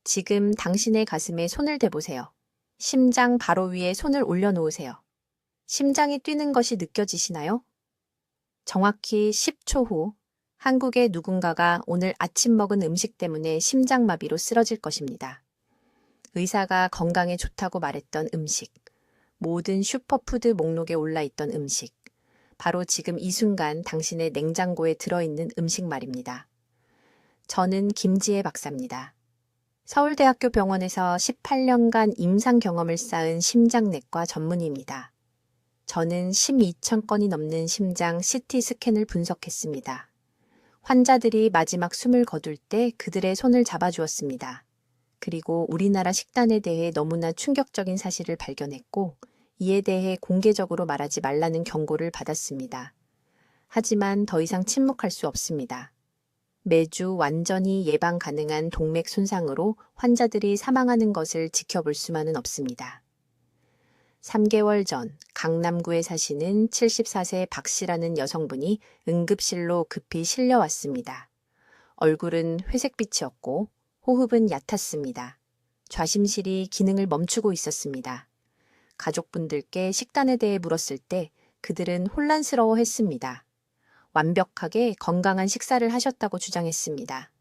지금 당신의 가슴에 손을 대보세요. 심장 바로 위에 손을 올려놓으세요. 심장이 뛰는 것이 느껴지시나요? 정확히 10초 후 한국의 누군가가 오늘 아침 먹은 음식 때문에 심장마비로 쓰러질 것입니다. 의사가 건강에 좋다고 말했던 음식, 모든 슈퍼푸드 목록에 올라있던 음식, 바로 지금 이 순간 당신의 냉장고에 들어있는 음식 말입니다. 저는 김지혜 박사입니다. 서울대학교 병원에서 18년간 임상 경험을 쌓은 심장내과 전문의입니다. 저는 12,000건이 넘는 심장 CT 스캔을 분석했습니다. 환자들이 마지막 숨을 거둘 때 그들의 손을 잡아주었습니다. 그리고 우리나라 식단에 대해 너무나 충격적인 사실을 발견했고 이에 대해 공개적으로 말하지 말라는 경고를 받았습니다. 하지만 더 이상 침묵할 수 없습니다. 매주 완전히 예방 가능한 동맥 손상으로 환자들이 사망하는 것을 지켜볼 수만은 없습니다. 3개월 전 강남구에 사시는 74세 박 씨라는 여성분이 응급실로 급히 실려왔습니다. 얼굴은 회색빛이었고 호흡은 얕았습니다. 좌심실이 기능을 멈추고 있었습니다. 가족분들께 식단에 대해 물었을 때 그들은 혼란스러워했습니다. 완벽하게 건강한 식사를 하셨다고 주장했습니다.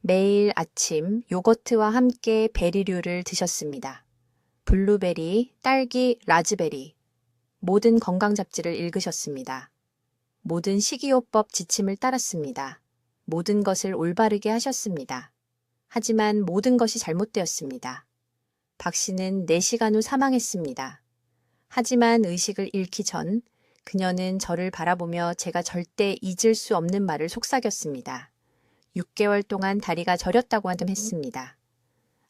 매일 아침 요거트와 함께 베리류를 드셨습니다. 블루베리, 딸기, 라즈베리, 모든 건강 잡지를 읽으셨습니다. 모든 식이요법 지침을 따랐습니다. 모든 것을 올바르게 하셨습니다. 하지만 모든 것이 잘못되었습니다. 박 씨는 4시간 후 사망했습니다. 하지만 의식을 잃기 전 그녀는 저를 바라보며 제가 절대 잊을 수 없는 말을 속삭였습니다. 6개월 동안 다리가 저렸다고 했습니다.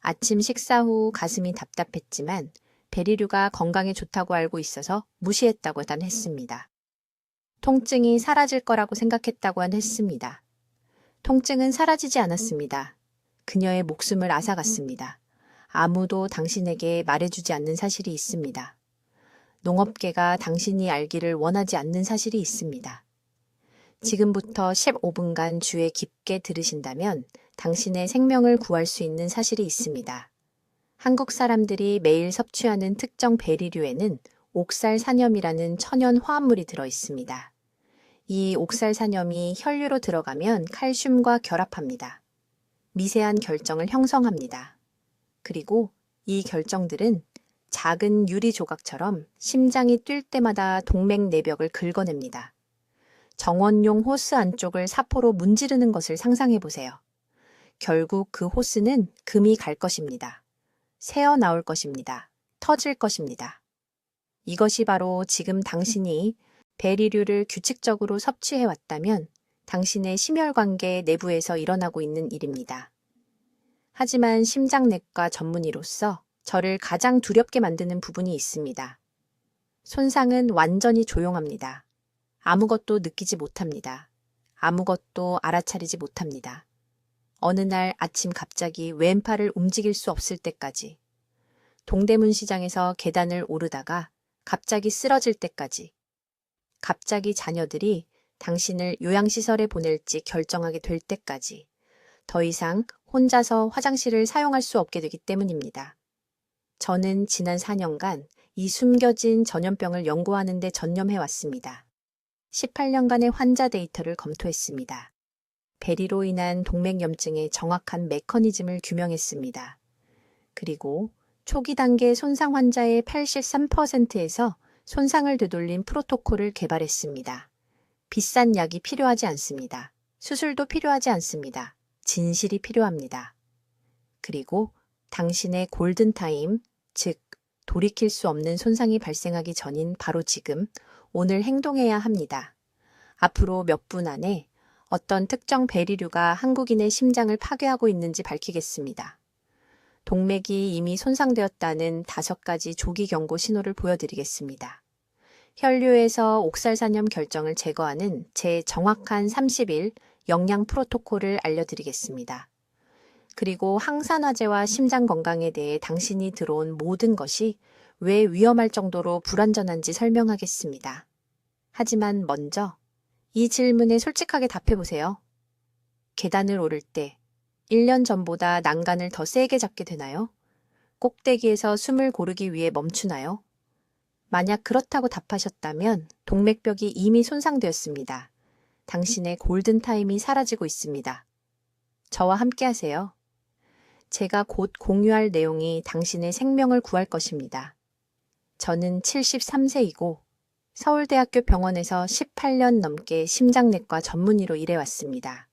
아침 식사 후 가슴이 답답했지만 베리류가 건강에 좋다고 알고 있어서 무시했다고 했습니다. 통증이 사라질 거라고 생각했다고 했습니다. 통증은 사라지지 않았습니다. 그녀의 목숨을 앗아갔습니다. 아무도 당신에게 말해주지 않는 사실이 있습니다. 농업계가 당신이 알기를 원하지 않는 사실이 있습니다. 지금부터 15분간 주에 깊게 들으신다면 당신의 생명을 구할 수 있는 사실이 있습니다. 한국 사람들이 매일 섭취하는 특정 베리류에는 옥살산염이라는 천연 화합물이 들어 있습니다. 이 옥살산염이 혈류로 들어가면 칼슘과 결합합니다. 미세한 결정을 형성합니다. 그리고 이 결정들은 작은 유리 조각처럼 심장이 뛸 때마다 동맥 내벽을 긁어냅니다. 정원용 호스 안쪽을 사포로 문지르는 것을 상상해 보세요. 결국 그 호스는 금이 갈 것입니다. 새어 나올 것입니다. 터질 것입니다. 이것이 바로 지금 당신이 베리류를 규칙적으로 섭취해 왔다면 당신의 심혈관계 내부에서 일어나고 있는 일입니다. 하지만 심장내과 전문의로서 저를 가장 두렵게 만드는 부분이 있습니다. 손상은 완전히 조용합니다. 아무것도 느끼지 못합니다. 아무것도 알아차리지 못합니다. 어느 날 아침 갑자기 왼팔을 움직일 수 없을 때까지, 동대문 시장에서 계단을 오르다가 갑자기 쓰러질 때까지, 갑자기 자녀들이 당신을 요양시설에 보낼지 결정하게 될 때까지 더 이상 혼자서 화장실을 사용할 수 없게 되기 때문입니다. 저는 지난 4년간 이 숨겨진 전염병을 연구하는 데 전념해왔습니다. 18년간의 환자 데이터를 검토했습니다. 베리로 인한 동맥염증의 정확한 메커니즘을 규명했습니다. 그리고 초기 단계 손상 환자의 83%에서 손상을 되돌린 프로토콜을 개발했습니다. 비싼 약이 필요하지 않습니다. 수술도 필요하지 않습니다. 진실이 필요합니다. 그리고 당신의 골든타임, 즉 돌이킬 수 없는 손상이 발생하기 전인 바로 지금, 오늘 행동해야 합니다. 앞으로 몇 분 안에 어떤 특정 베리류가 한국인의 심장을 파괴하고 있는지 밝히겠습니다. 동맥이 이미 손상되었다는 5가지 조기 경고 신호를 보여드리겠습니다. 혈류에서 옥살산염 결정을 제거하는 제 정확한 30일 영양 프로토콜을 알려드리겠습니다. 그리고 항산화제와 심장 건강에 대해 당신이 들어온 모든 것이 왜 위험할 정도로 불완전한지 설명하겠습니다. 하지만 먼저 이 질문에 솔직하게 답해보세요. 계단을 오를 때 1년 전보다 난간을 더 세게 잡게 되나요? 꼭대기에서 숨을 고르기 위해 멈추나요? 만약 그렇다고 답하셨다면 동맥벽이 이미 손상되었습니다. 당신의 골든타임이 사라지고 있습니다. 저와 함께 하세요. 제가 곧 공유할 내용이 당신의 생명을 구할 것입니다. 저는 73세이고 서울대학교 병원에서 18년 넘게 심장내과 전문의로 일해왔습니다.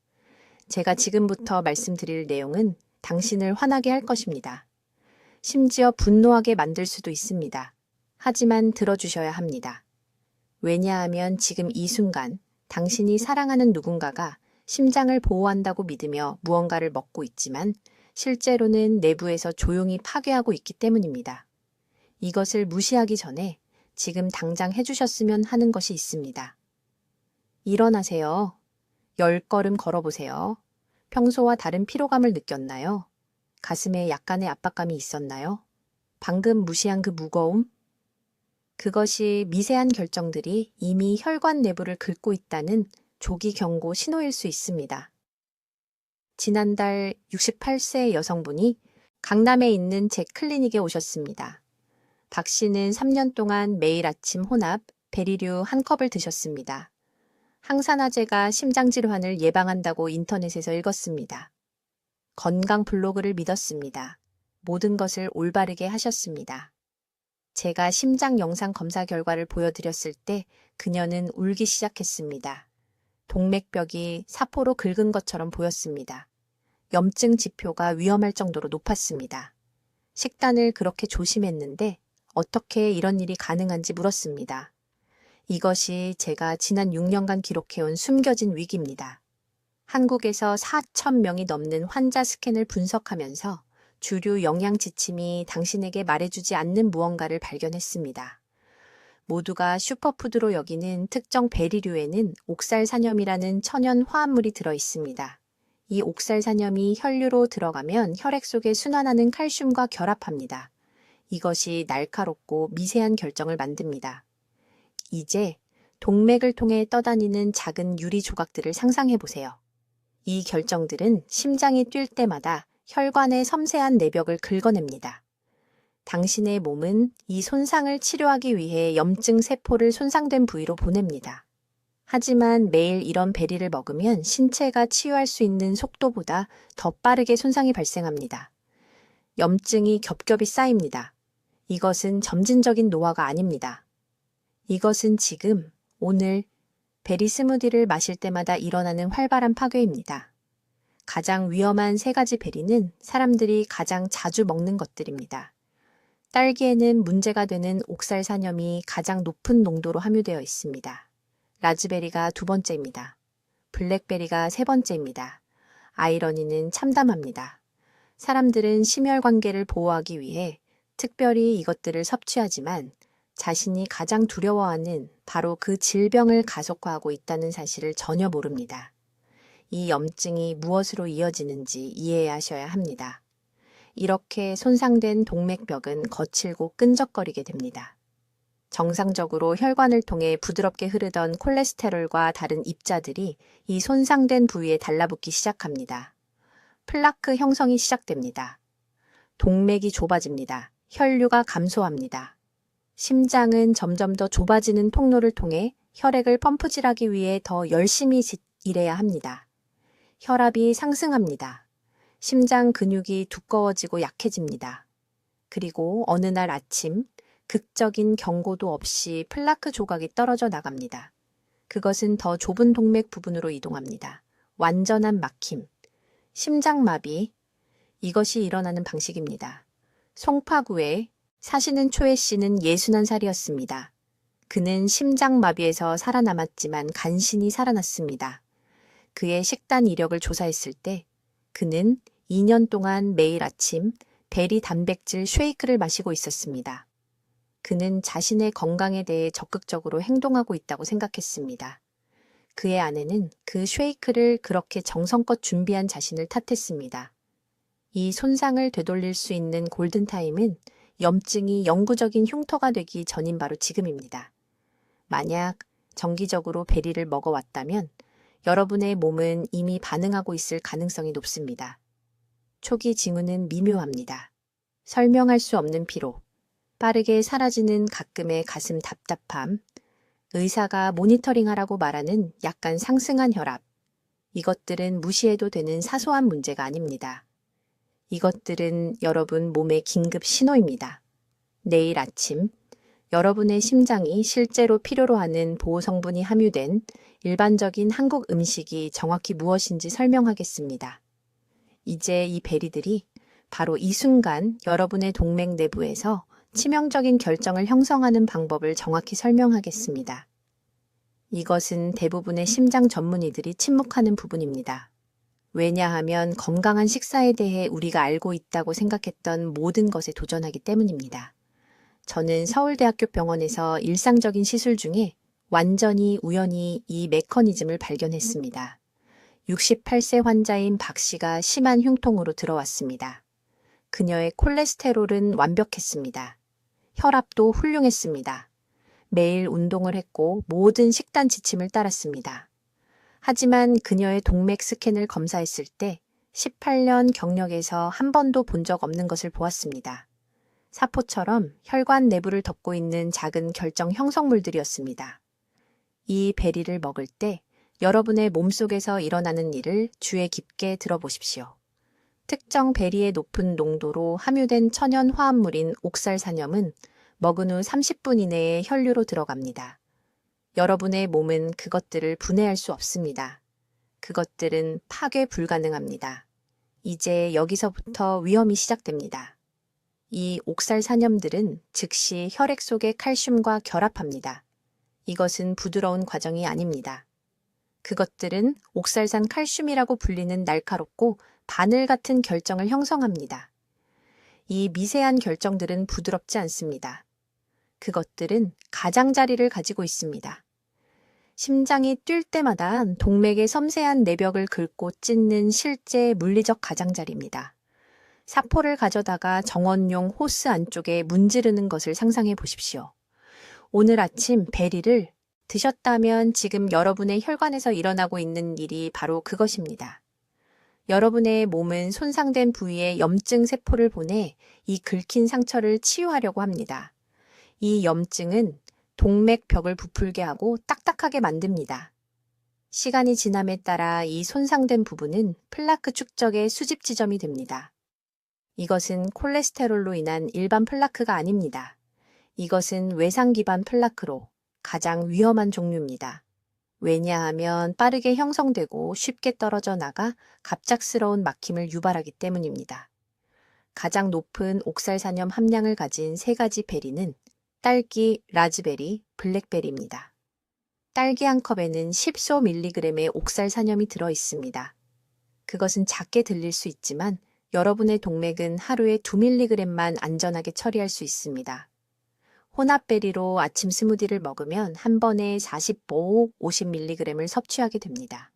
제가 지금부터 말씀드릴 내용은 당신을 화나게 할 것입니다. 심지어 분노하게 만들 수도 있습니다. 하지만 들어주셔야 합니다. 왜냐하면 지금 이 순간 당신이 사랑하는 누군가가 심장을 보호한다고 믿으며 무언가를 먹고 있지만 실제로는 내부에서 조용히 파괴하고 있기 때문입니다. 이것을 무시하기 전에 지금 당장 해주셨으면 하는 것이 있습니다. 일어나세요. 10걸음 걸어보세요. 평소와 다른 피로감을 느꼈나요? 가슴에 약간의 압박감이 있었나요? 방금 무시한 그 무거움? 그것이 미세한 결정들이 이미 혈관 내부를 긁고 있다는 조기 경고 신호일 수 있습니다. 지난달 68세 여성분이 강남에 있는 제 클리닉에 오셨습니다. 박 씨는 3년 동안 매일 아침 혼합, 베리류 1컵을 드셨습니다. 항산화제가 심장질환을 예방한다고 인터넷에서 읽었습니다. 건강 블로그를 믿었습니다. 모든 것을 올바르게 하셨습니다. 제가 심장 영상 검사 결과를 보여드렸을 때 그녀는 울기 시작했습니다. 동맥벽이 사포로 긁은 것처럼 보였습니다. 염증 지표가 위험할 정도로 높았습니다. 식단을 그렇게 조심했는데 어떻게 이런 일이 가능한지 물었습니다. 이것이 제가 지난 6년간 기록해온 숨겨진 위기입니다. 한국에서 4,000명이 넘는 환자 스캔을 분석하면서 주류 영양 지침이 당신에게 말해주지 않는 무언가를 발견했습니다. 모두가 슈퍼푸드로 여기는 특정 베리류에는 옥살산염이라는 천연 화합물이 들어 있습니다. 이 옥살산염이 혈류로 들어가면 혈액 속에 순환하는 칼슘과 결합합니다. 이것이 날카롭고 미세한 결정을 만듭니다. 이제 동맥을 통해 떠다니는 작은 유리 조각들을 상상해 보세요. 이 결정들은 심장이 뛸 때마다 혈관의 섬세한 내벽을 긁어냅니다. 당신의 몸은 이 손상을 치료하기 위해 염증 세포를 손상된 부위로 보냅니다. 하지만 매일 이런 베리를 먹으면 신체가 치유할 수 있는 속도보다 더 빠르게 손상이 발생합니다. 염증이 겹겹이 쌓입니다. 이것은 점진적인 노화가 아닙니다. 이것은 지금, 오늘 베리 스무디를 마실 때마다 일어나는 활발한 파괴입니다. 가장 위험한 3가지 베리는 사람들이 가장 자주 먹는 것들입니다. 딸기에는 문제가 되는 옥살산염이 가장 높은 농도로 함유되어 있습니다. 라즈베리가 2번째입니다. 블랙베리가 3번째입니다. 아이러니는 참담합니다. 사람들은 심혈관계를 보호하기 위해 특별히 이것들을 섭취하지만 자신이 가장 두려워하는 바로 그 질병을 가속화하고 있다는 사실을 전혀 모릅니다. 이 염증이 무엇으로 이어지는지 이해해야 하셔야 합니다. 이렇게 손상된 동맥벽은 거칠고 끈적거리게 됩니다. 정상적으로 혈관을 통해 부드럽게 흐르던 콜레스테롤과 다른 입자들이 이 손상된 부위에 달라붙기 시작합니다. 플라크 형성이 시작됩니다. 동맥이 좁아집니다. 혈류가 감소합니다. 심장은 점점 더 좁아지는 통로를 통해 혈액을 펌프질하기 위해 더 열심히 일해야 합니다. 혈압이 상승합니다. 심장 근육이 두꺼워지고 약해집니다. 그리고 어느 날 아침 극적인 경고도 없이 플라크 조각이 떨어져 나갑니다. 그것은 더 좁은 동맥 부분으로 이동합니다. 완전한 막힘, 심장마비, 이것이 일어나는 방식입니다. 송파구에 사시는 초혜 씨는 61살이었습니다. 그는 심장마비에서 살아남았지만 간신히 살아났습니다. 그의 식단 이력을 조사했을 때 그는 2년 동안 매일 아침 베리 단백질 쉐이크를 마시고 있었습니다. 그는 자신의 건강에 대해 적극적으로 행동하고 있다고 생각했습니다. 그의 아내는 그 쉐이크를 그렇게 정성껏 준비한 자신을 탓했습니다. 이 손상을 되돌릴 수 있는 골든타임은 염증이 영구적인 흉터가 되기 전인 바로 지금입니다. 만약 정기적으로 베리를 먹어왔다면 여러분의 몸은 이미 반응하고 있을 가능성이 높습니다. 초기 징후는 미묘합니다. 설명할 수 없는 피로, 빠르게 사라지는 가끔의 가슴 답답함, 의사가 모니터링하라고 말하는 약간 상승한 혈압, 이것들은 무시해도 되는 사소한 문제가 아닙니다. 이것들은 여러분 몸의 긴급 신호입니다. 내일 아침, 여러분의 심장이 실제로 필요로 하는 보호성분이 함유된 일반적인 한국 음식이 정확히 무엇인지 설명하겠습니다. 이제 이 베리들이 바로 이 순간 여러분의 동맥 내부에서 치명적인 결정을 형성하는 방법을 정확히 설명하겠습니다. 이것은 대부분의 심장 전문의들이 침묵하는 부분입니다. 왜냐하면 건강한 식사에 대해 우리가 알고 있다고 생각했던 모든 것에 도전하기 때문입니다. 저는 서울대학교 병원에서 일상적인 시술 중에 완전히 우연히 이 메커니즘을 발견했습니다. 68세 환자인 박 씨가 심한 흉통으로 들어왔습니다. 그녀의 콜레스테롤은 완벽했습니다. 혈압도 훌륭했습니다. 매일 운동을 했고 모든 식단 지침을 따랐습니다. 하지만 그녀의 동맥 스캔을 검사했을 때 18년 경력에서 한 번도 본 적 없는 것을 보았습니다. 사포처럼 혈관 내부를 덮고 있는 작은 결정 형성물들이었습니다. 이 베리를 먹을 때 여러분의 몸속에서 일어나는 일을 주의 깊게 들어보십시오. 특정 베리의 높은 농도로 함유된 천연 화합물인 옥살산염은 먹은 후 30분 이내에 혈류로 들어갑니다. 여러분의 몸은 그것들을 분해할 수 없습니다. 그것들은 파괴 불가능합니다. 이제 여기서부터 위험이 시작됩니다. 이 옥살산염들은 즉시 혈액 속의 칼슘과 결합합니다. 이것은 부드러운 과정이 아닙니다. 그것들은 옥살산 칼슘이라고 불리는 날카롭고 바늘 같은 결정을 형성합니다. 이 미세한 결정들은 부드럽지 않습니다. 그것들은 가장자리를 가지고 있습니다. 심장이 뛸 때마다 동맥의 섬세한 내벽을 긁고 찢는 실제 물리적 가장자리입니다. 사포를 가져다가 정원용 호스 안쪽에 문지르는 것을 상상해 보십시오. 오늘 아침 베리를 드셨다면 지금 여러분의 혈관에서 일어나고 있는 일이 바로 그것입니다. 여러분의 몸은 손상된 부위에 염증 세포를 보내 이 긁힌 상처를 치유하려고 합니다. 이 염증은 동맥벽을 부풀게 하고 딱딱하게 만듭니다. 시간이 지남에 따라 이 손상된 부분은 플라크 축적의 수집 지점이 됩니다. 이것은 콜레스테롤로 인한 일반 플라크가 아닙니다. 이것은 외상 기반 플라크로 가장 위험한 종류입니다. 왜냐하면 빠르게 형성되고 쉽게 떨어져 나가 갑작스러운 막힘을 유발하기 때문입니다. 가장 높은 옥살산염 함량을 가진 세 가지 베리는 딸기, 라즈베리, 블랙베리입니다. 딸기 한 컵에는 10소 밀리그램의 옥살산염이 들어 있습니다. 그것은 작게 들릴 수 있지만 여러분의 동맥은 하루에 2mg만 안전하게 처리할 수 있습니다. 혼합베리로 아침 스무디를 먹으면 한 번에 45, 50mg을 섭취하게 됩니다.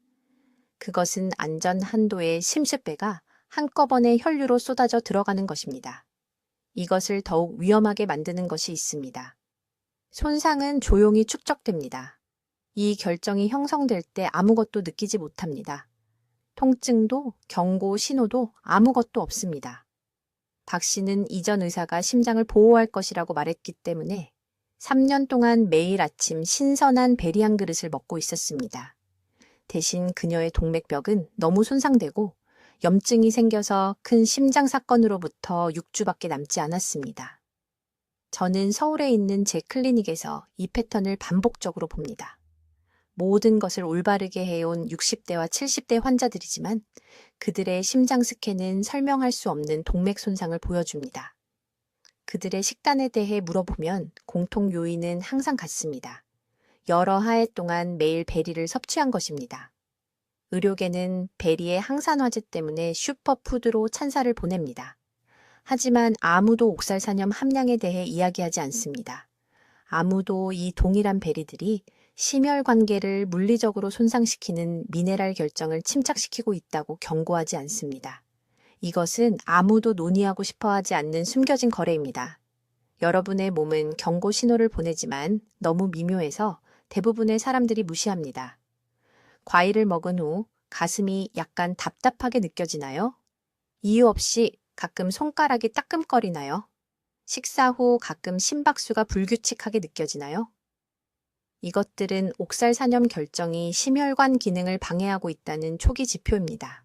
그것은 안전 한도의 10배가 한꺼번에 혈류로 쏟아져 들어가는 것입니다. 이것을 더욱 위험하게 만드는 것이 있습니다. 손상은 조용히 축적됩니다. 이 결정이 형성될 때 아무것도 느끼지 못합니다. 통증도 경고 신호도 아무것도 없습니다. 박 씨는 이전 의사가 심장을 보호할 것이라고 말했기 때문에 3년 동안 매일 아침 신선한 베리 한 그릇을 먹고 있었습니다. 대신 그녀의 동맥벽은 너무 손상되고 염증이 생겨서 큰 심장 사건으로부터 6주밖에 남지 않았습니다. 저는 서울에 있는 제 클리닉에서 이 패턴을 반복적으로 봅니다. 모든 것을 올바르게 해온 60대와 70대 환자들이지만 그들의 심장 스캔은 설명할 수 없는 동맥 손상을 보여줍니다. 그들의 식단에 대해 물어보면 공통 요인은 항상 같습니다. 여러 하해 동안 매일 베리를 섭취한 것입니다. 의료계는 베리의 항산화제 때문에 슈퍼푸드로 찬사를 보냅니다. 하지만 아무도 옥살산염 함량에 대해 이야기하지 않습니다. 아무도 이 동일한 베리들이 심혈관계를 물리적으로 손상시키는 미네랄 결정을 침착시키고 있다고 경고하지 않습니다. 이것은 아무도 논의하고 싶어하지 않는 숨겨진 거래입니다. 여러분의 몸은 경고 신호를 보내지만 너무 미묘해서 대부분의 사람들이 무시합니다. 과일을 먹은 후 가슴이 약간 답답하게 느껴지나요? 이유 없이 가끔 손가락이 따끔거리나요? 식사 후 가끔 심박수가 불규칙하게 느껴지나요? 이것들은 옥살산염 결정이 심혈관 기능을 방해하고 있다는 초기 지표입니다.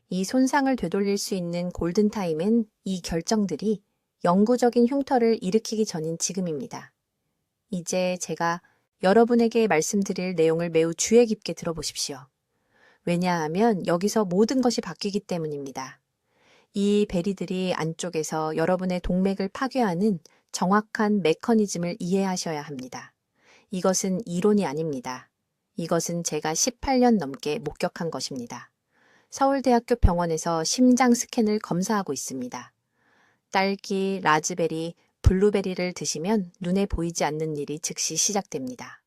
이 손상을 되돌릴 수 있는 골든타임은 이 결정들이 영구적인 흉터를 일으키기 전인 지금입니다. 이제 제가 여러분에게 말씀드릴 내용을 매우 주의 깊게 들어보십시오. 왜냐하면 여기서 모든 것이 바뀌기 때문입니다. 이 베리들이 안쪽에서 여러분의 동맥을 파괴하는 정확한 메커니즘을 이해하셔야 합니다. 이것은 이론이 아닙니다. 이것은 제가 18년 넘게 목격한 것입니다. 서울대학교 병원에서 심장 스캔을 검사하고 있습니다. 딸기, 라즈베리, 블루베리를 드시면 눈에 보이지 않는 일이 즉시 시작됩니다.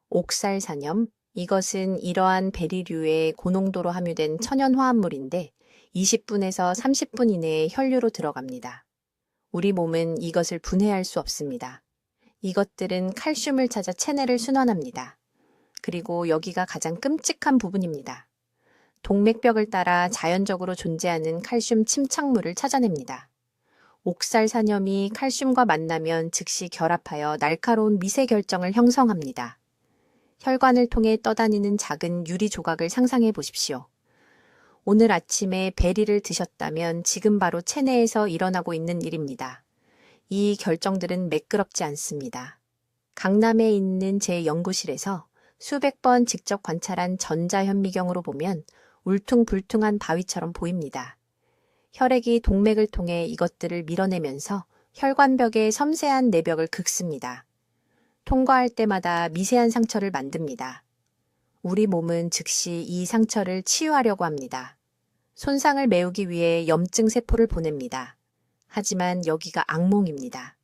옥살산염, 이것은 이러한 베리류의 고농도로 함유된 천연화합물인데 20분에서 30분 이내에 혈류로 들어갑니다. 우리 몸은 이것을 분해할 수 없습니다. 이것들은 칼슘을 찾아 체내를 순환합니다. 그리고 여기가 가장 끔찍한 부분입니다. 동맥벽을 따라 자연적으로 존재하는 칼슘 침착물을 찾아냅니다. 옥살산염이 칼슘과 만나면 즉시 결합하여 날카로운 미세 결정을 형성합니다. 혈관을 통해 떠다니는 작은 유리 조각을 상상해 보십시오. 오늘 아침에 베리를 드셨다면 지금 바로 체내에서 일어나고 있는 일입니다. 이 결정들은 매끄럽지 않습니다. 강남에 있는 제 연구실에서 수백 번 직접 관찰한 전자현미경으로 보면 울퉁불퉁한 바위처럼 보입니다. 혈액이 동맥을 통해 이것들을 밀어내면서 혈관벽의 섬세한 내벽을 긁습니다. 통과할 때마다 미세한 상처를 만듭니다. 우리 몸은 즉시 이 상처를 치유하려고 합니다. 손상을 메우기 위해 염증 세포를 보냅니다. 하지만 여기가 악몽입니다.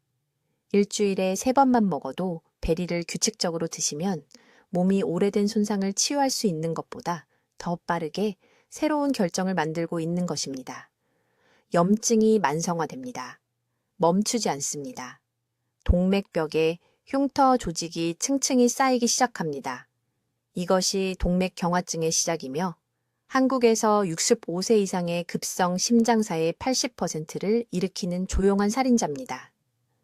일주일에 3번만 먹어도 베리를 규칙적으로 드시면 몸이 오래된 손상을 치유할 수 있는 것보다 더 빠르게 새로운 결정을 만들고 있는 것입니다. 염증이 만성화됩니다. 멈추지 않습니다. 동맥벽에 흉터 조직이 층층이 쌓이기 시작합니다. 이것이 동맥경화증의 시작이며 한국에서 65세 이상의 급성 심장사의 80%를 일으키는 조용한 살인자입니다.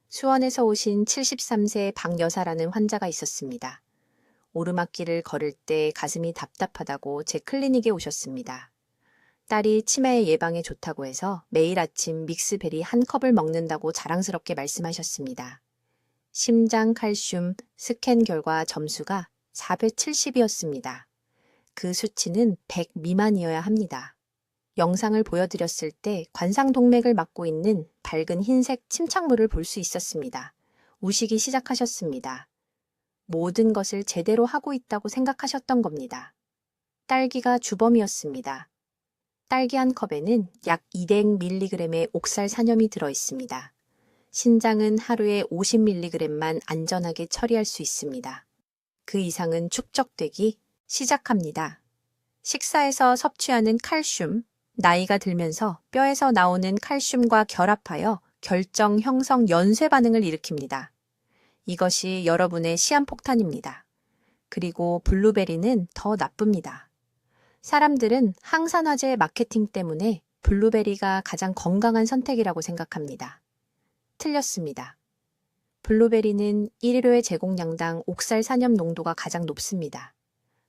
수원에서 오신 73세 박 여사라는 환자가 있었습니다. 오르막길을 걸을 때 가슴이 답답하다고 제 클리닉에 오셨습니다. 딸이 치매 예방에 좋다고 해서 매일 아침 믹스베리 한 컵을 먹는다고 자랑스럽게 말씀하셨습니다. 심장 칼슘 스캔 결과 점수가 470이었습니다. 그 수치는 100 미만이어야 합니다. 영상을 보여드렸을 때 관상동맥을 막고 있는 밝은 흰색 침착물을 볼 수 있었습니다. 우시기 시작하셨습니다. 모든 것을 제대로 하고 있다고 생각하셨던 겁니다. 딸기가 주범이었습니다. 딸기 한 컵에는 약 200mg의 옥살산염이 들어있습니다. 신장은 하루에 50mg만 안전하게 처리할 수 있습니다. 그 이상은 축적되기 시작합니다. 식사에서 섭취하는 칼슘, 나이가 들면서 뼈에서 나오는 칼슘과 결합하여 결정 형성 연쇄 반응을 일으킵니다. 이것이 여러분의 시한폭탄입니다. 그리고 블루베리는 더 나쁩니다. 사람들은 항산화제 마케팅 때문에 블루베리가 가장 건강한 선택이라고 생각합니다. 틀렸습니다. 블루베리는 1일회 제공량당 옥살산염 농도가 가장 높습니다.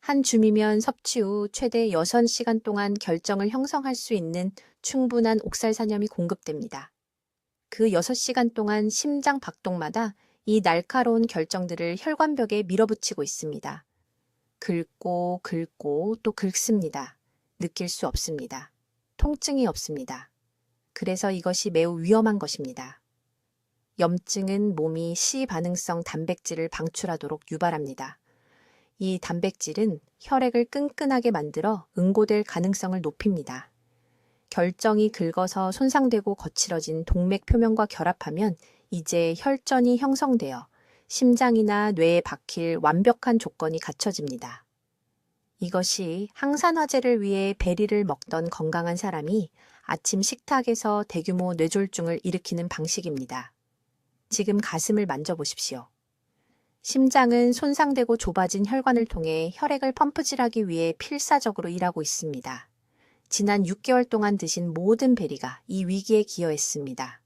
한 줌이면 섭취 후 최대 6시간 동안 결정을 형성할 수 있는 충분한 옥살산염이 공급됩니다. 그 6시간 동안 심장 박동마다 이 날카로운 결정들을 혈관벽에 밀어붙이고 있습니다. 긁고 긁고 또 긁습니다. 느낄 수 없습니다. 통증이 없습니다. 그래서 이것이 매우 위험한 것입니다. 염증은 몸이 시반응성 단백질을 방출하도록 유발합니다. 이 단백질은 혈액을 끈끈하게 만들어 응고될 가능성을 높입니다. 결정이 긁어서 손상되고 거칠어진 동맥 표면과 결합하면 이제 혈전이 형성되어 심장이나 뇌에 박힐 완벽한 조건이 갖춰집니다. 이것이 항산화제를 위해 베리를 먹던 건강한 사람이 아침 식탁에서 대규모 뇌졸중을 일으키는 방식입니다. 지금 가슴을 만져보십시오. 심장은 손상되고 좁아진 혈관을 통해 혈액을 펌프질하기 위해 필사적으로 일하고 있습니다. 지난 6개월 동안 드신 모든 베리가 이 위기에 기여했습니다.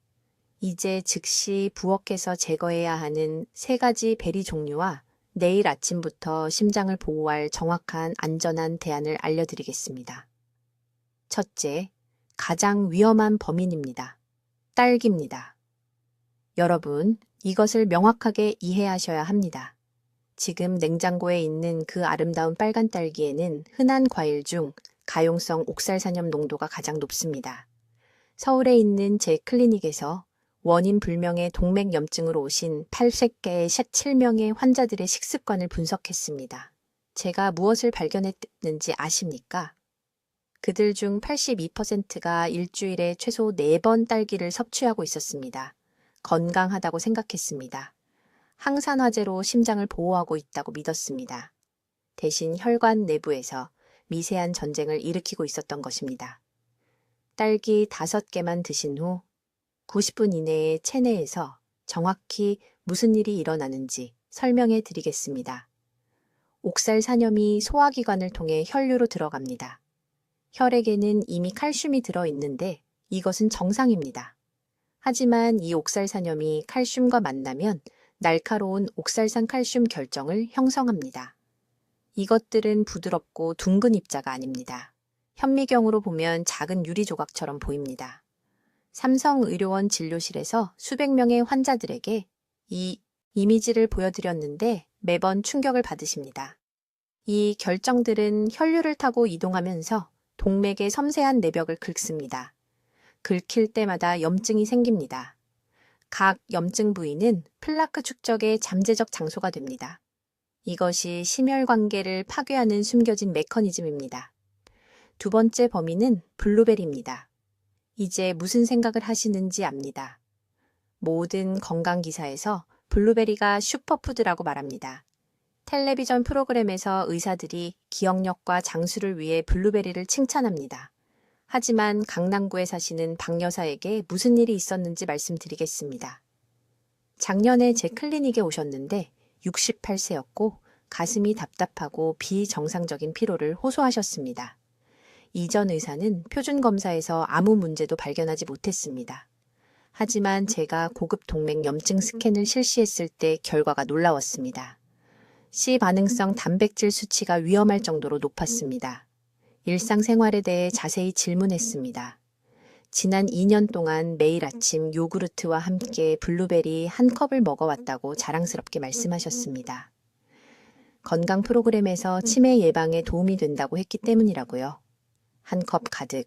이제 즉시 부엌에서 제거해야 하는 3가지 베리 종류와 내일 아침부터 심장을 보호할 정확한 안전한 대안을 알려드리겠습니다. 첫째, 가장 위험한 범인입니다. 딸기입니다. 여러분, 이것을 명확하게 이해하셔야 합니다. 지금 냉장고에 있는 그 아름다운 빨간 딸기에는 흔한 과일 중 가용성 옥살산염 농도가 가장 높습니다. 서울에 있는 제 클리닉에서 원인 불명의 동맥염증으로 오신 800개의 7명의 환자들의 식습관을 분석했습니다. 제가 무엇을 발견했는지 아십니까? 그들 중 82%가 일주일에 최소 4번 딸기를 섭취하고 있었습니다. 건강하다고 생각했습니다. 항산화제로 심장을 보호하고 있다고 믿었습니다. 대신 혈관 내부에서 미세한 전쟁을 일으키고 있었던 것입니다. 딸기 5개만 드신 후 90분 이내에 체내에서 정확히 무슨 일이 일어나는지 설명해 드리겠습니다. 옥살산염이 소화기관을 통해 혈류로 들어갑니다. 혈액에는 이미 칼슘이 들어있는데 이것은 정상입니다. 하지만 이 옥살산염이 칼슘과 만나면 날카로운 옥살산 칼슘 결정을 형성합니다. 이것들은 부드럽고 둥근 입자가 아닙니다. 현미경으로 보면 작은 유리 조각처럼 보입니다. 삼성의료원 진료실에서 수백 명의 환자들에게 이 이미지를 보여드렸는데 매번 충격을 받으십니다. 이 결정들은 혈류를 타고 이동하면서 동맥의 섬세한 내벽을 긁습니다. 긁힐 때마다 염증이 생깁니다. 각 염증 부위는 플라크 축적의 잠재적 장소가 됩니다. 이것이 심혈관계를 파괴하는 숨겨진 메커니즘입니다. 두 번째 범인은 블루베리입니다. 이제 무슨 생각을 하시는지 압니다. 모든 건강 기사에서 블루베리가 슈퍼푸드라고 말합니다. 텔레비전 프로그램에서 의사들이 기억력과 장수를 위해 블루베리를 칭찬합니다. 하지만 강남구에 사시는 박 여사에게 무슨 일이 있었는지 말씀드리겠습니다. 작년에 제 클리닉에 오셨는데 68세였고 가슴이 답답하고 비정상적인 피로를 호소하셨습니다. 이전 의사는 표준 검사에서 아무 문제도 발견하지 못했습니다. 하지만 제가 고급 동맥 염증 스캔을 실시했을 때 결과가 놀라웠습니다. C 반응성 단백질 수치가 위험할 정도로 높았습니다. 일상생활에 대해 자세히 질문했습니다. 지난 2년 동안 매일 아침 요구르트와 함께 블루베리 한 컵을 먹어왔다고 자랑스럽게 말씀하셨습니다. 건강 프로그램에서 치매 예방에 도움이 된다고 했기 때문이라고요. 한 컵 가득.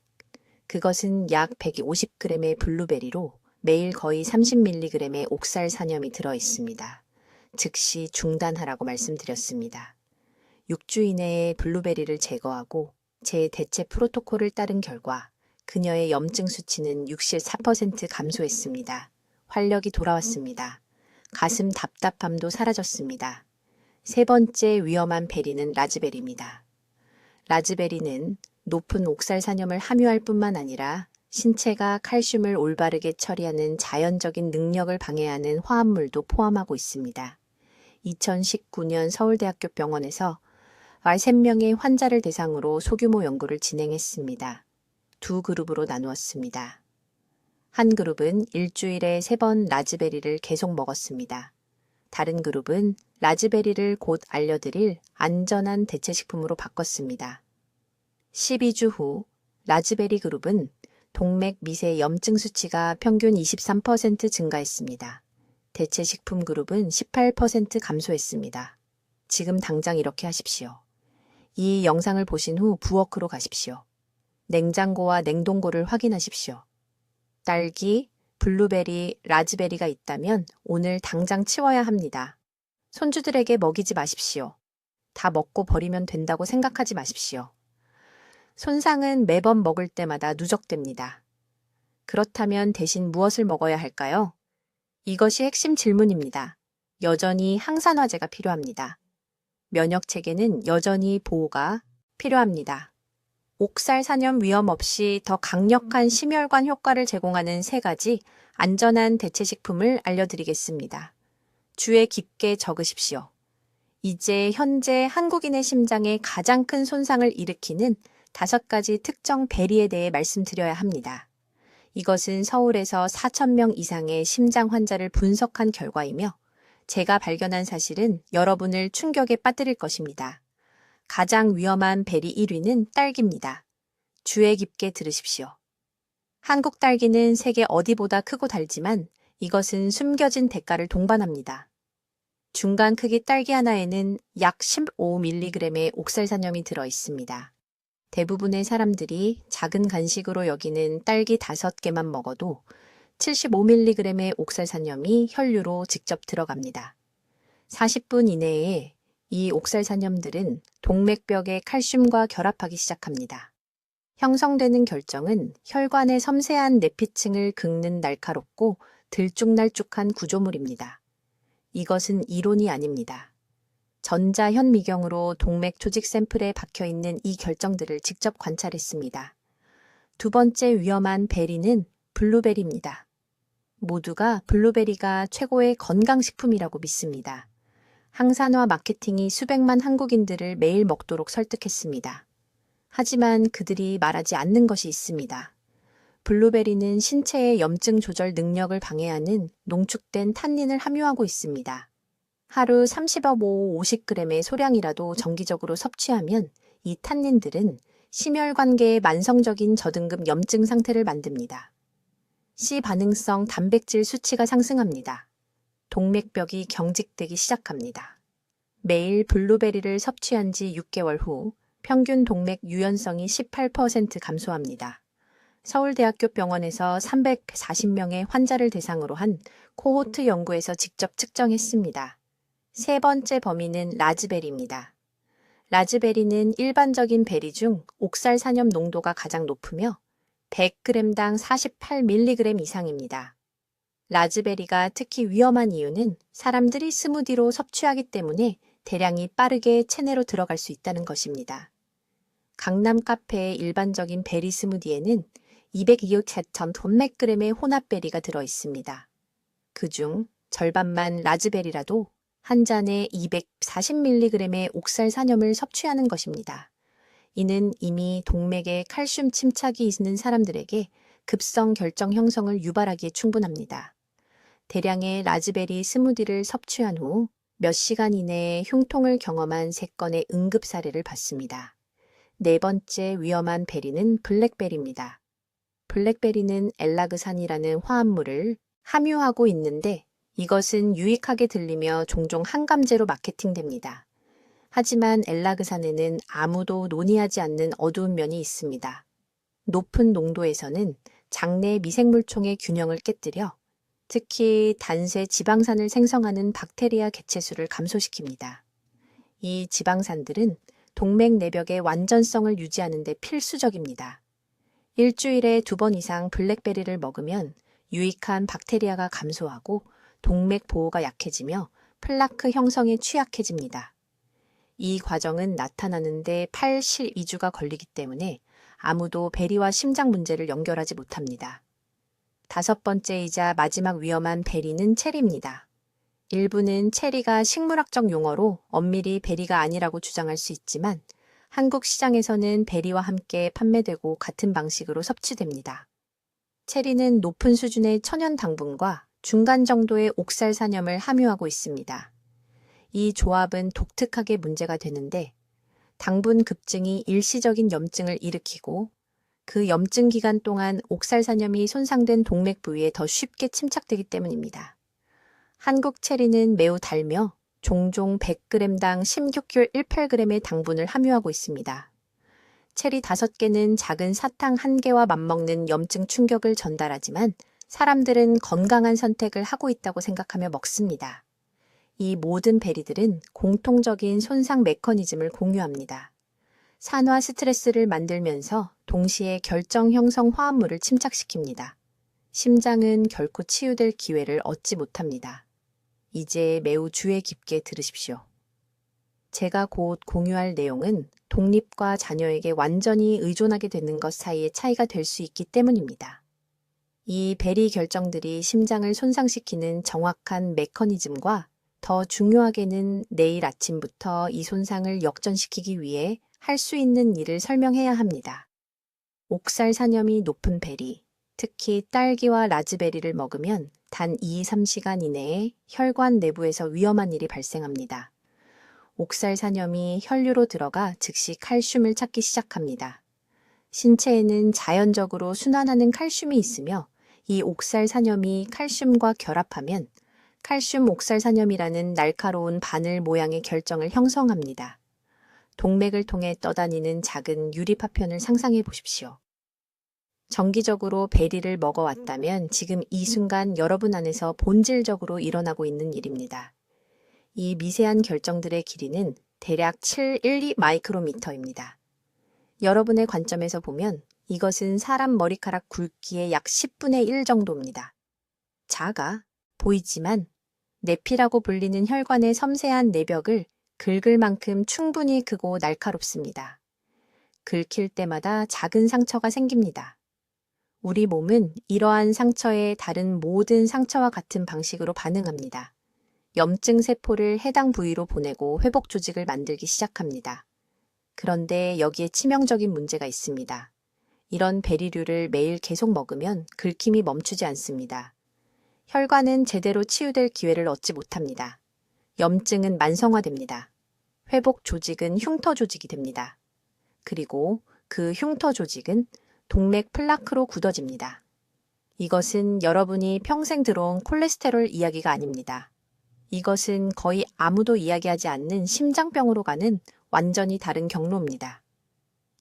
그것은 약 150g의 블루베리로 매일 거의 30mg의 옥살산염이 들어있습니다. 즉시 중단하라고 말씀드렸습니다. 6주 이내에 블루베리를 제거하고 제 대체 프로토콜을 따른 결과 그녀의 염증 수치는 64% 감소했습니다. 활력이 돌아왔습니다. 가슴 답답함도 사라졌습니다. 세 번째 위험한 베리는 라즈베리입니다. 라즈베리는 높은 옥살산염을 함유할 뿐만 아니라 신체가 칼슘을 올바르게 처리하는 자연적인 능력을 방해하는 화합물도 포함하고 있습니다. 2019년 서울대학교 병원에서 13명의 환자를 대상으로 소규모 연구를 진행했습니다. 두 그룹으로 나누었습니다. 한 그룹은 일주일에 3번 라즈베리를 계속 먹었습니다. 다른 그룹은 라즈베리를 곧 알려드릴 안전한 대체식품으로 바꿨습니다. 12주 후 라즈베리 그룹은 동맥 미세 염증 수치가 평균 23% 증가했습니다. 대체식품 그룹은 18% 감소했습니다. 지금 당장 이렇게 하십시오. 이 영상을 보신 후 부엌으로 가십시오. 냉장고와 냉동고를 확인하십시오. 딸기, 블루베리, 라즈베리가 있다면 오늘 당장 치워야 합니다. 손주들에게 먹이지 마십시오. 다 먹고 버리면 된다고 생각하지 마십시오. 손상은 매번 먹을 때마다 누적됩니다. 그렇다면 대신 무엇을 먹어야 할까요? 이것이 핵심 질문입니다. 여전히 항산화제가 필요합니다. 면역체계는 여전히 보호가 필요합니다. 옥살산염 위험 없이 더 강력한 심혈관 효과를 제공하는 3가지 안전한 대체식품을 알려드리겠습니다. 주에 깊게 적으십시오. 이제 현재 한국인의 심장에 가장 큰 손상을 일으키는 5가지 특정 베리에 대해 말씀드려야 합니다. 이것은 서울에서 4,000명 이상의 심장 환자를 분석한 결과이며 제가 발견한 사실은 여러분을 충격에 빠뜨릴 것입니다. 가장 위험한 베리 1위는 딸기입니다. 주의 깊게 들으십시오. 한국 딸기는 세계 어디보다 크고 달지만 이것은 숨겨진 대가를 동반합니다. 중간 크기 딸기 하나에는 약 15mg의 옥살산염이 들어 있습니다. 대부분의 사람들이 작은 간식으로 여기는 딸기 5개만 먹어도 75mg의 옥살산염이 혈류로 직접 들어갑니다. 40분 이내에 이 옥살산염들은 동맥벽의 칼슘과 결합하기 시작합니다. 형성되는 결정은 혈관의 섬세한 내피층을 긁는 날카롭고 들쭉날쭉한 구조물입니다. 이것은 이론이 아닙니다. 전자현미경으로 동맥 조직 샘플에 박혀있는 이 결정들을 직접 관찰했습니다. 두 번째 위험한 베리는 블루베리입니다. 모두가 블루베리가 최고의 건강식품이라고 믿습니다. 항산화 마케팅이 수백만 한국인들을 매일 먹도록 설득했습니다. 하지만 그들이 말하지 않는 것이 있습니다. 블루베리는 신체의 염증 조절 능력을 방해하는 농축된 탄닌을 함유하고 있습니다. 하루 30억 50g의 소량이라도 정기적으로 섭취하면 이 탄닌들은 심혈관계의 만성적인 저등급 염증 상태를 만듭니다. C반응성 단백질 수치가 상승합니다. 동맥벽이 경직되기 시작합니다. 매일 블루베리를 섭취한 지 6개월 후 평균 동맥 유연성이 18% 감소합니다. 서울대학교 병원에서 340명의 환자를 대상으로 한 코호트 연구에서 직접 측정했습니다. 세 번째 범위는 라즈베리입니다. 라즈베리는 일반적인 베리 중 옥살산염 농도가 가장 높으며 100g당 48mg 이상입니다. 라즈베리가 특히 위험한 이유는 사람들이 스무디로 섭취하기 때문에 대량이 빠르게 체내로 들어갈 수 있다는 것입니다. 강남 카페의 일반적인 베리 스무디에는 202.4mg의 혼합베리가 들어 있습니다. 그중 절반만 라즈베리라도 한 잔에 240mg의 옥살산염을 섭취하는 것입니다. 이는 이미 동맥에 칼슘 침착이 있는 사람들에게 급성 결정 형성을 유발하기에 충분합니다. 대량의 라즈베리 스무디를 섭취한 후 몇 시간 이내에 흉통을 경험한 3건의 응급 사례를 봤습니다. 네 번째 위험한 베리는 블랙베리입니다. 블랙베리는 엘라그산이라는 화합물을 함유하고 있는데 이것은 유익하게 들리며 종종 한감제로 마케팅됩니다. 하지만 엘라그산에는 아무도 논의하지 않는 어두운 면이 있습니다. 높은 농도에서는 장내 미생물총의 균형을 깨뜨려 특히 단세 지방산을 생성하는 박테리아 개체수를 감소시킵니다. 이 지방산들은 동맥 내벽의 완전성을 유지하는 데 필수적입니다. 일주일에 2번 이상 블랙베리를 먹으면 유익한 박테리아가 감소하고 동맥 보호가 약해지며 플라크 형성에 취약해집니다. 이 과정은 나타나는데 8-12주가 걸리기 때문에 아무도 베리와 심장 문제를 연결하지 못합니다. 5번째이자 마지막 위험한 베리는 체리입니다. 일부는 체리가 식물학적 용어로 엄밀히 베리가 아니라고 주장할 수 있지만 한국 시장에서는 베리와 함께 판매되고 같은 방식으로 섭취됩니다. 체리는 높은 수준의 천연 당분과 중간 정도의 옥살산염을 함유하고 있습니다. 이 조합은 독특하게 문제가 되는데 당분 급증이 일시적인 염증을 일으키고 그 염증 기간 동안 옥살산염이 손상된 동맥 부위에 더 쉽게 침착되기 때문입니다. 한국 체리는 매우 달며 종종 100g당 16.18g의 당분을 함유하고 있습니다. 체리 5개는 작은 사탕 1개와 맞먹는 염증 충격을 전달하지만 사람들은 건강한 선택을 하고 있다고 생각하며 먹습니다. 이 모든 베리들은 공통적인 손상 메커니즘을 공유합니다. 산화 스트레스를 만들면서 동시에 결정 형성 화합물을 침착시킵니다. 심장은 결코 치유될 기회를 얻지 못합니다. 이제 매우 주의 깊게 들으십시오. 제가 곧 공유할 내용은 독립과 자녀에게 완전히 의존하게 되는 것 사이의 차이가 될 수 있기 때문입니다. 이 베리 결정들이 심장을 손상시키는 정확한 메커니즘과 더 중요하게는 내일 아침부터 이 손상을 역전시키기 위해 할 수 있는 일을 설명해야 합니다. 옥살산염이 높은 베리, 특히 딸기와 라즈베리를 먹으면 단 2-3시간 이내에 혈관 내부에서 위험한 일이 발생합니다. 옥살산염이 혈류로 들어가 즉시 칼슘을 찾기 시작합니다. 신체에는 자연적으로 순환하는 칼슘이 있으며 이 옥살산염이 칼슘과 결합하면 칼슘 옥살산염이라는 날카로운 바늘 모양의 결정을 형성합니다. 동맥을 통해 떠다니는 작은 유리파편을 상상해 보십시오. 정기적으로 베리를 먹어왔다면 지금 이 순간 여러분 안에서 본질적으로 일어나고 있는 일입니다. 이 미세한 결정들의 길이는 대략 712 마이크로미터입니다. 여러분의 관점에서 보면 이것은 사람 머리카락 굵기의 약 10분의 1 정도입니다. 작아 보이지만 내피라고 불리는 혈관의 섬세한 내벽을 긁을 만큼 충분히 크고 날카롭습니다. 긁힐 때마다 작은 상처가 생깁니다. 우리 몸은 이러한 상처에 다른 모든 상처와 같은 방식으로 반응합니다. 염증 세포를 해당 부위로 보내고 회복 조직을 만들기 시작합니다. 그런데 여기에 치명적인 문제가 있습니다. 이런 베리류를 매일 계속 먹으면 긁힘이 멈추지 않습니다. 혈관은 제대로 치유될 기회를 얻지 못합니다. 염증은 만성화됩니다. 회복 조직은 흉터 조직이 됩니다. 그리고 그 흉터 조직은 동맥 플라크로 굳어집니다. 이것은 여러분이 평생 들어온 콜레스테롤 이야기가 아닙니다. 이것은 거의 아무도 이야기하지 않는 심장병으로 가는 완전히 다른 경로입니다.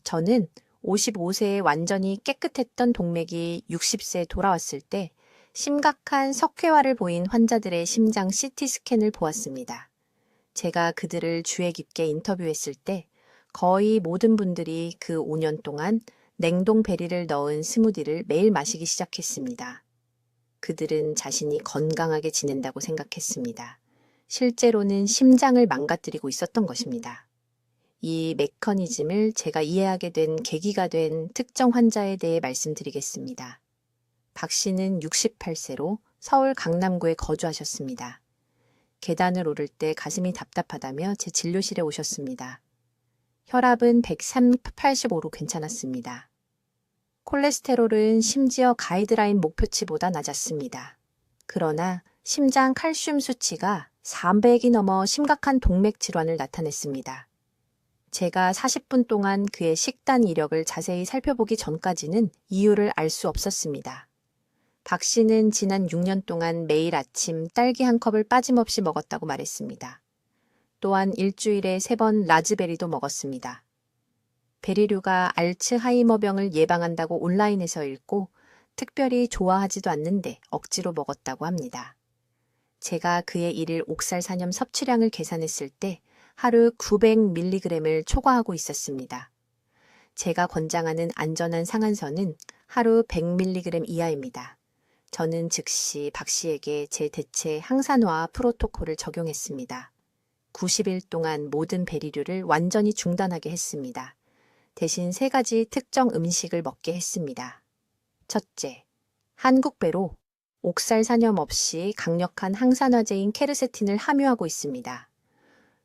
저는 55세에 완전히 깨끗했던 동맥이 60세에 돌아왔을 때 심각한 석회화를 보인 환자들의 심장 CT 스캔을 보았습니다. 제가 그들을 주의 깊게 인터뷰했을 때 거의 모든 분들이 그 5년 동안 냉동 베리를 넣은 스무디를 매일 마시기 시작했습니다. 그들은 자신이 건강하게 지낸다고 생각했습니다. 실제로는 심장을 망가뜨리고 있었던 것입니다. 이 메커니즘을 제가 이해하게 된 계기가 된 특정 환자에 대해 말씀드리겠습니다. 박 씨는 68세로 서울 강남구에 거주하셨습니다. 계단을 오를 때 가슴이 답답하다며 제 진료실에 오셨습니다. 혈압은 185로 괜찮았습니다. 콜레스테롤은 심지어 가이드라인 목표치보다 낮았습니다. 그러나 심장 칼슘 수치가 300이 넘어 심각한 동맥 질환을 나타냈습니다. 제가 40분 동안 그의 식단 이력을 자세히 살펴보기 전까지는 이유를 알 수 없었습니다. 박 씨는 지난 6년 동안 매일 아침 딸기 한 컵을 빠짐없이 먹었다고 말했습니다. 또한 일주일에 3번 라즈베리도 먹었습니다. 베리류가 알츠하이머병을 예방한다고 온라인에서 읽고 특별히 좋아하지도 않는데 억지로 먹었다고 합니다. 제가 그의 일일 옥살산염 섭취량을 계산했을 때 하루 900mg을 초과하고 있었습니다. 제가 권장하는 안전한 상한선은 하루 100mg 이하입니다. 저는 즉시 박 씨에게 제 대체 항산화 프로토콜을 적용했습니다. 90일 동안 모든 베리류를 완전히 중단하게 했습니다. 대신 3가지 특정 음식을 먹게 했습니다. 첫째, 한국배로 옥살산염 없이 강력한 항산화제인 케르세틴을 함유하고 있습니다.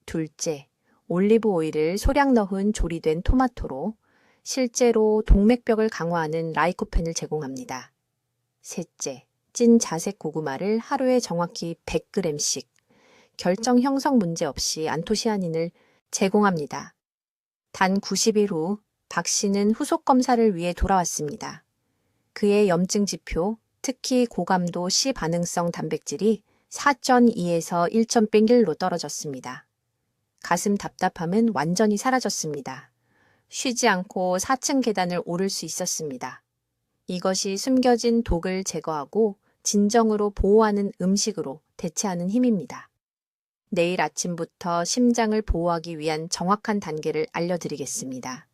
둘째, 올리브 오일을 소량 넣은 조리된 토마토로 실제로 동맥벽을 강화하는 라이코펜을 제공합니다. 셋째, 찐 자색 고구마를 하루에 정확히 100g씩 결정 형성 문제 없이 안토시아닌을 제공합니다. 단 90일 후 박 씨는 후속 검사를 위해 돌아왔습니다. 그의 염증 지표, 특히 고감도 C 반응성 단백질이 4.2에서 1.1로 떨어졌습니다. 가슴 답답함은 완전히 사라졌습니다. 쉬지 않고 4층 계단을 오를 수 있었습니다. 이것이 숨겨진 독을 제거하고 진정으로 보호하는 음식으로 대체하는 힘입니다. 내일 아침부터 심장을 보호하기 위한 정확한 단계를 알려드리겠습니다.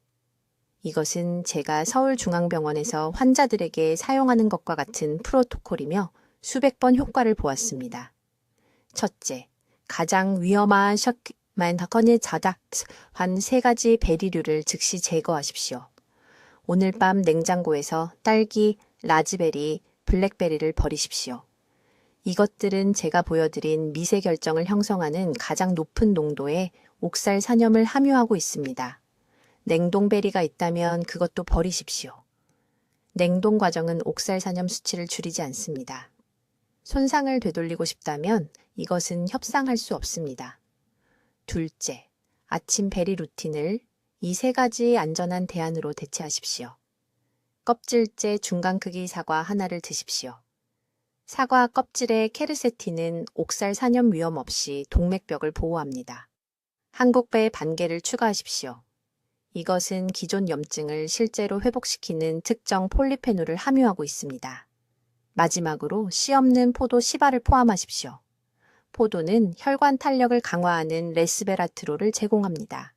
이것은 제가 서울중앙병원에서 환자들에게 사용하는 것과 같은 프로토콜이며 수백 번 효과를 보았습니다. 첫째, 가장 위험한 셔크만허건의 자닥한 3가지 베리류를 즉시 제거하십시오. 오늘 밤 냉장고에서 딸기, 라즈베리, 블랙베리를 버리십시오. 이것들은 제가 보여드린 미세 결정을 형성하는 가장 높은 농도의 옥살산염을 함유하고 있습니다. 냉동베리가 있다면 그것도 버리십시오. 냉동 과정은 옥살산염 수치를 줄이지 않습니다. 손상을 되돌리고 싶다면 이것은 협상할 수 없습니다. 둘째, 아침 베리 루틴을 이 세 가지 안전한 대안으로 대체하십시오. 껍질째 중간 크기 사과 하나를 드십시오. 사과 껍질의 케르세틴은 옥살산염 위험 없이 동맥벽을 보호합니다. 한국배 반개를 추가하십시오. 이것은 기존 염증을 실제로 회복시키는 특정 폴리페놀을 함유하고 있습니다. 마지막으로 씨 없는 포도 시바를 포함하십시오. 포도는 혈관 탄력을 강화하는 레스베라트롤을 제공합니다.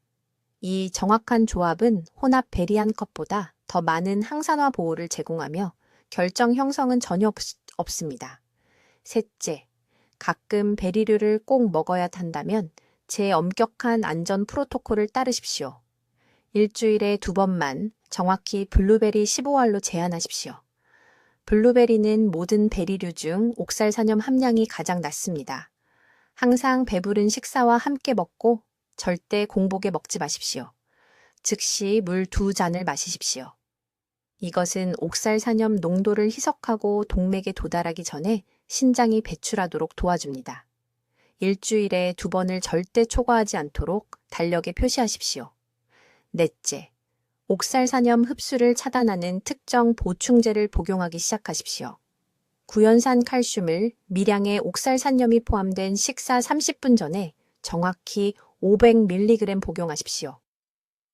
이 정확한 조합은 혼합 베리 한 컵보다 더 많은 항산화 보호를 제공하며 결정 형성은 전혀 없습니다. 셋째, 가끔 베리류를 꼭 먹어야 한다면 제 엄격한 안전 프로토콜을 따르십시오. 일주일에 2번만 정확히 블루베리 15알로 제한하십시오. 블루베리는 모든 베리류 중 옥살산염 함량이 가장 낮습니다. 항상 배부른 식사와 함께 먹고 절대 공복에 먹지 마십시오. 즉시 물 2잔을 마시십시오. 이것은 옥살산염 농도를 희석하고 동맥에 도달하기 전에 신장이 배출하도록 도와줍니다. 일주일에 2번을 절대 초과하지 않도록 달력에 표시하십시오. 넷째, 옥살산염 흡수를 차단하는 특정 보충제를 복용하기 시작하십시오. 구연산 칼슘을 미량의 옥살산염이 포함된 식사 30분 전에 정확히 500mg 복용하십시오.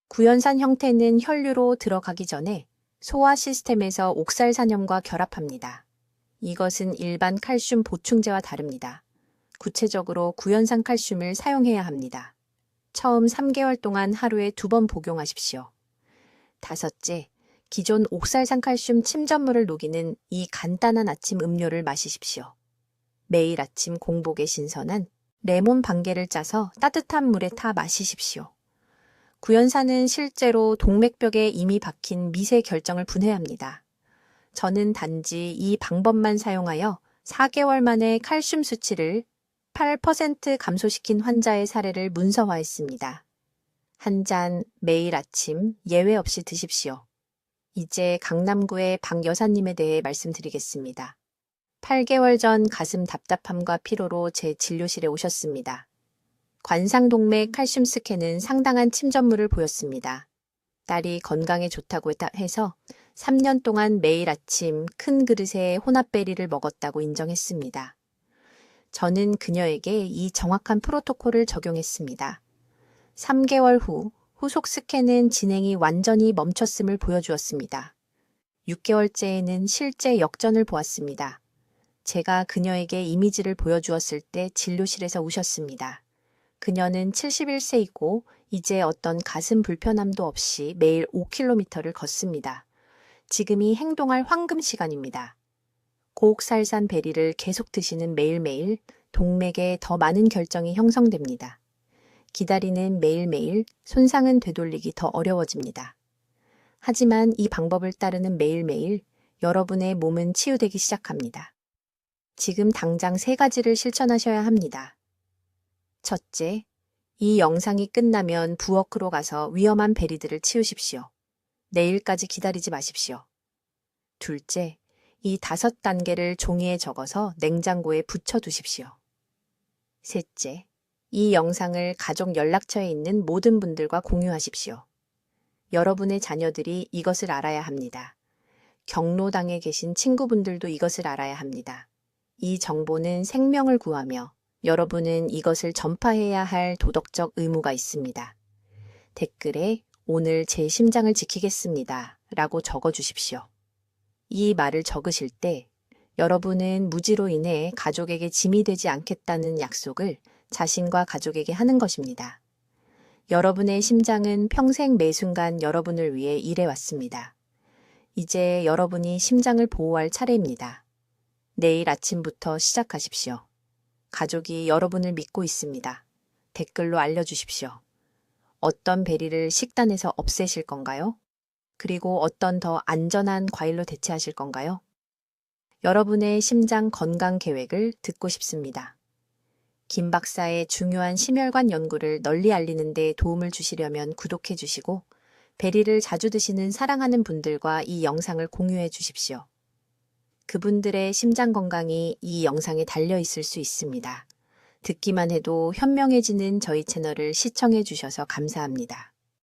구연산 형태는 혈류로 들어가기 전에 소화 시스템에서 옥살산염과 결합합니다. 이것은 일반 칼슘 보충제와 다릅니다. 구체적으로 구연산 칼슘을 사용해야 합니다. 처음 3개월 동안 하루에 2번 복용하십시오. 다섯째, 기존 옥살산 칼슘 침전물을 녹이는 이 간단한 아침 음료를 마시십시오. 매일 아침 공복에 신선한 레몬 반개를 짜서 따뜻한 물에 타 마시십시오. 구연산은 실제로 동맥벽에 이미 박힌 미세 결정을 분해합니다. 저는 단지 이 방법만 사용하여 4개월 만에 칼슘 수치를 8% 감소시킨 환자의 사례를 문서화했습니다. 한 잔 매일 아침 예외 없이 드십시오. 이제 강남구의 박 여사님에 대해 말씀드리겠습니다. 8개월 전 가슴 답답함과 피로로 제 진료실에 오셨습니다. 관상동맥 칼슘 스캔은 상당한 침전물을 보였습니다. 딸이 건강에 좋다고 해서 3년 동안 매일 아침 큰 그릇에 혼합베리를 먹었다고 인정했습니다. 저는 그녀에게 이 정확한 프로토콜을 적용했습니다. 3개월 후 후속 스캔은 진행이 완전히 멈췄음을 보여주었습니다. 6개월째에는 실제 역전을 보았습니다. 제가 그녀에게 이미지를 보여주었을 때 진료실에서 우셨습니다. 그녀는 71세이고 이제 어떤 가슴 불편함도 없이 매일 5km를 걷습니다. 지금이 행동할 황금 시간입니다. 고옥살산 베리를 계속 드시는 매일매일 동맥에 더 많은 결정이 형성됩니다. 기다리는 매일매일 손상은 되돌리기 더 어려워집니다. 하지만 이 방법을 따르는 매일매일 여러분의 몸은 치유되기 시작합니다. 지금 당장 3가지를 실천하셔야 합니다. 첫째, 이 영상이 끝나면 부엌으로 가서 위험한 베리들을 치우십시오. 내일까지 기다리지 마십시오. 둘째, 이 5단계를 종이에 적어서 냉장고에 붙여두십시오. 셋째, 이 영상을 가족 연락처에 있는 모든 분들과 공유하십시오. 여러분의 자녀들이 이것을 알아야 합니다. 경로당에 계신 친구분들도 이것을 알아야 합니다. 이 정보는 생명을 구하며 여러분은 이것을 전파해야 할 도덕적 의무가 있습니다. 댓글에 오늘 제 심장을 지키겠습니다 라고 적어주십시오. 이 말을 적으실 때 여러분은 무지로 인해 가족에게 짐이 되지 않겠다는 약속을 자신과 가족에게 하는 것입니다. 여러분의 심장은 평생 매 순간 여러분을 위해 일해왔습니다. 이제 여러분이 심장을 보호할 차례입니다. 내일 아침부터 시작하십시오. 가족이 여러분을 믿고 있습니다. 댓글로 알려주십시오. 어떤 베리를 식단에서 없애실 건가요? 그리고 어떤 더 안전한 과일로 대체하실 건가요? 여러분의 심장 건강 계획을 듣고 싶습니다. 김 박사의 중요한 심혈관 연구를 널리 알리는 데 도움을 주시려면 구독해 주시고 베리를 자주 드시는 사랑하는 분들과 이 영상을 공유해 주십시오. 그분들의 심장 건강이 이 영상에 달려 있을 수 있습니다. 듣기만 해도 현명해지는 저희 채널을 시청해 주셔서 감사합니다.